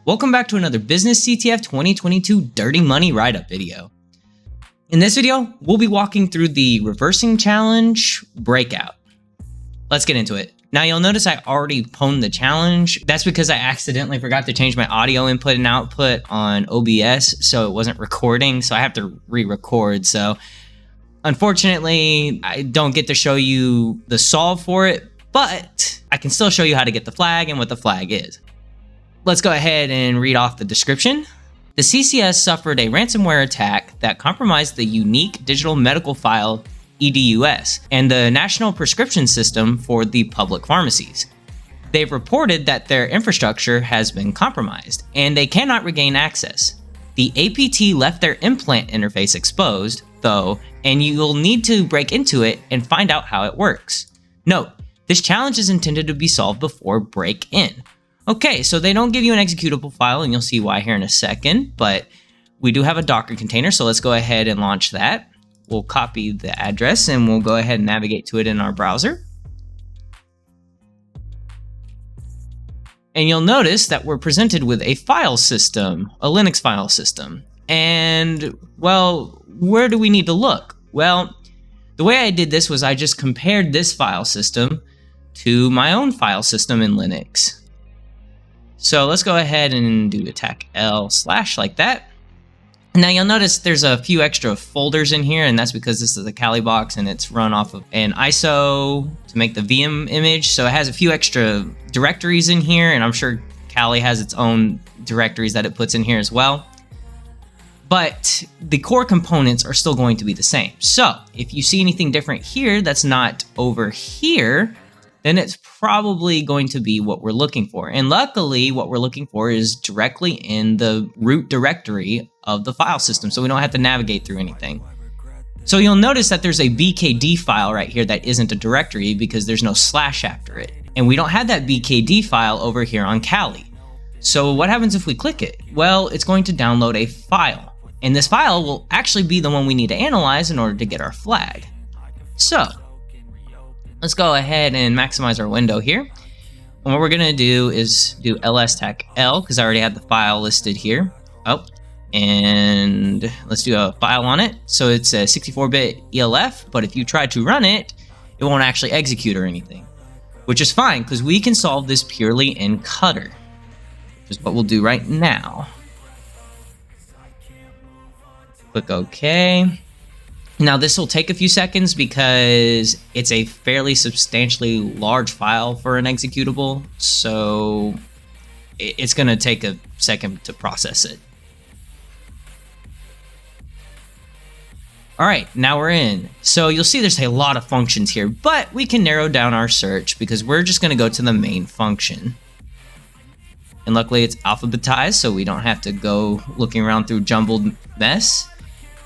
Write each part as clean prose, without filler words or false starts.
Welcome back to another Business CTF 2022 Dirty Money Write-Up video. In this video, we'll be walking through the reversing challenge Breakout. Let's get into it. Now you'll notice I already pwned the challenge. That's because I accidentally forgot to change my audio input and output on OBS, so it wasn't recording, so I have to re-record. So unfortunately, I don't get to show you the solve for it, but I can still show you how to get the flag and what the flag is. Let's go ahead and read off the description. The CCS suffered a ransomware attack that compromised the unique digital medical file EDUS and the national prescription system for the public pharmacies. They've reported that their infrastructure has been compromised and they cannot regain access. The APT left their implant interface exposed, though, and you'll need to break into it and find out how it works. Note, this challenge is intended to be solved before break-in. Okay, so they don't give you an executable file, and you'll see why here in a second, but we do have a Docker container, so let's go ahead and launch that. We'll copy the address, and we'll go ahead and navigate to it in our browser. And you'll notice that we're presented with a file system, a Linux file system. And, well, where do we need to look? Well, the way I did this was I just compared this file system to my own file system in Linux. So let's go ahead and do attack L/ like that. Now you'll notice there's a few extra folders in here, and that's because this is a Kali box and it's run off of an ISO to make the VM image. So it has a few extra directories in here, and I'm sure Kali has its own directories that it puts in here as well. But the core components are still going to be the same. So if you see anything different here that's not over here, then it's probably going to be what we're looking for. And luckily, what we're looking for is directly in the root directory of the file system, so we don't have to navigate through anything. So you'll notice that there's a BKD file right here that isn't a directory because there's no slash after it. And we don't have that BKD file over here on Kali. So what happens if we click it? Well, it's going to download a file. And this file will actually be the one we need to analyze in order to get our flag. So let's go ahead and maximize our window here. And what we're gonna do is do ls-tac-l because I already have the file listed here. Oh, and let's do a file on it. So it's a 64-bit ELF, but if you try to run it, it won't actually execute or anything, which is fine because we can solve this purely in Cutter, which is what we'll do right now. Click OK. Now this will take a few seconds because it's a fairly substantially large file for an executable, so it's going to take a second to process it. All right, now we're in. So you'll see there's a lot of functions here, but we can narrow down our search because we're just going to go to the main function. And luckily it's alphabetized, so we don't have to go looking around through jumbled mess.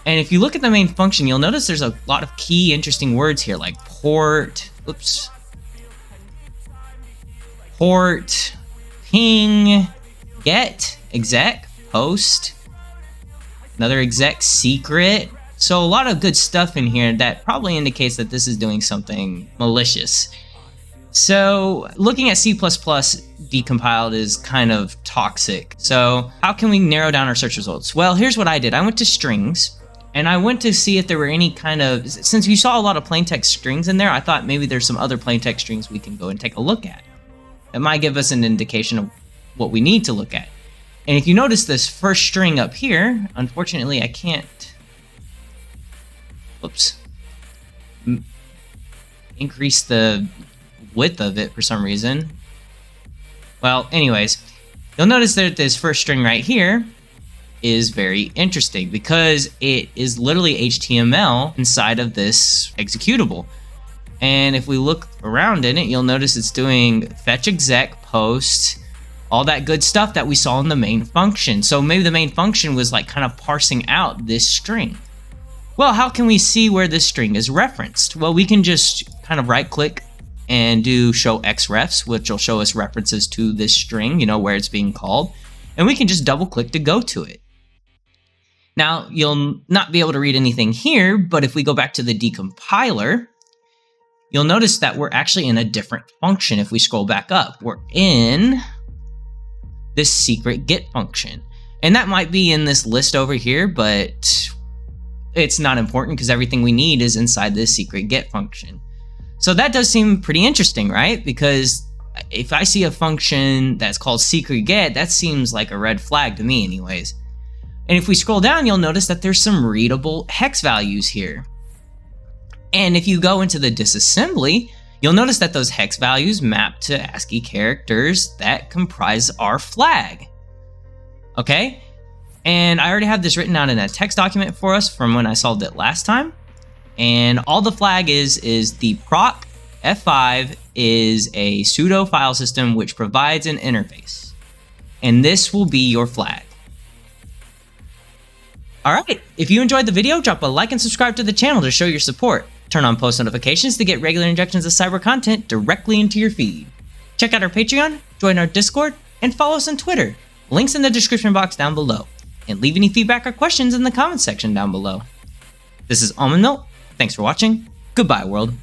And if you look at the main function, you'll notice there's a lot of key interesting words here, like port, ping, get, exec, post, another exec secret. So a lot of good stuff in here that probably indicates that this is doing something malicious. So looking at C++ decompiled is kind of toxic. So how can we narrow down our search results? Well, here's what I did. I went to strings. And I went to see if there were any kind of, since you saw a lot of plain text strings in there, I thought maybe there's some other plain text strings we can go and take a look at. It might give us an indication of what we need to look at. And if you notice this first string up here, unfortunately I can't, increase the width of it for some reason. Well, anyways, you'll notice that this first string right here is very interesting because it is literally HTML inside of this executable. And if we look around in it, you'll notice it's doing fetch exec, post, all that good stuff that we saw in the main function. So maybe the main function was like kind of parsing out this string. Well, how can we see where this string is referenced? Well, we can just kind of right click and do show xrefs, which will show us references to this string, you know, where it's being called. And we can just double click to go to it. Now, you'll not be able to read anything here, but if we go back to the decompiler, you'll notice that we're actually in a different function. If we scroll back up, we're in this secret get function. And that might be in this list over here, but it's not important because everything we need is inside this secret get function. So that does seem pretty interesting, right? Because if I see a function that's called secret get, that seems like a red flag to me anyways. And if we scroll down, you'll notice that there's some readable hex values here. And if you go into the disassembly, you'll notice that those hex values map to ASCII characters that comprise our flag. Okay? And I already have this written out in a text document for us from when I solved it last time. And all the flag is the proc F5 is a pseudo file system which provides an interface. And this will be your flag. Alright, if you enjoyed the video, drop a like and subscribe to the channel to show your support. Turn on post notifications to get regular injections of cyber content directly into your feed. Check out our Patreon, join our Discord, and follow us on Twitter. Links in the description box down below. And leave any feedback or questions in the comments section down below. This is Almond Milk. Thanks for watching. Goodbye, world.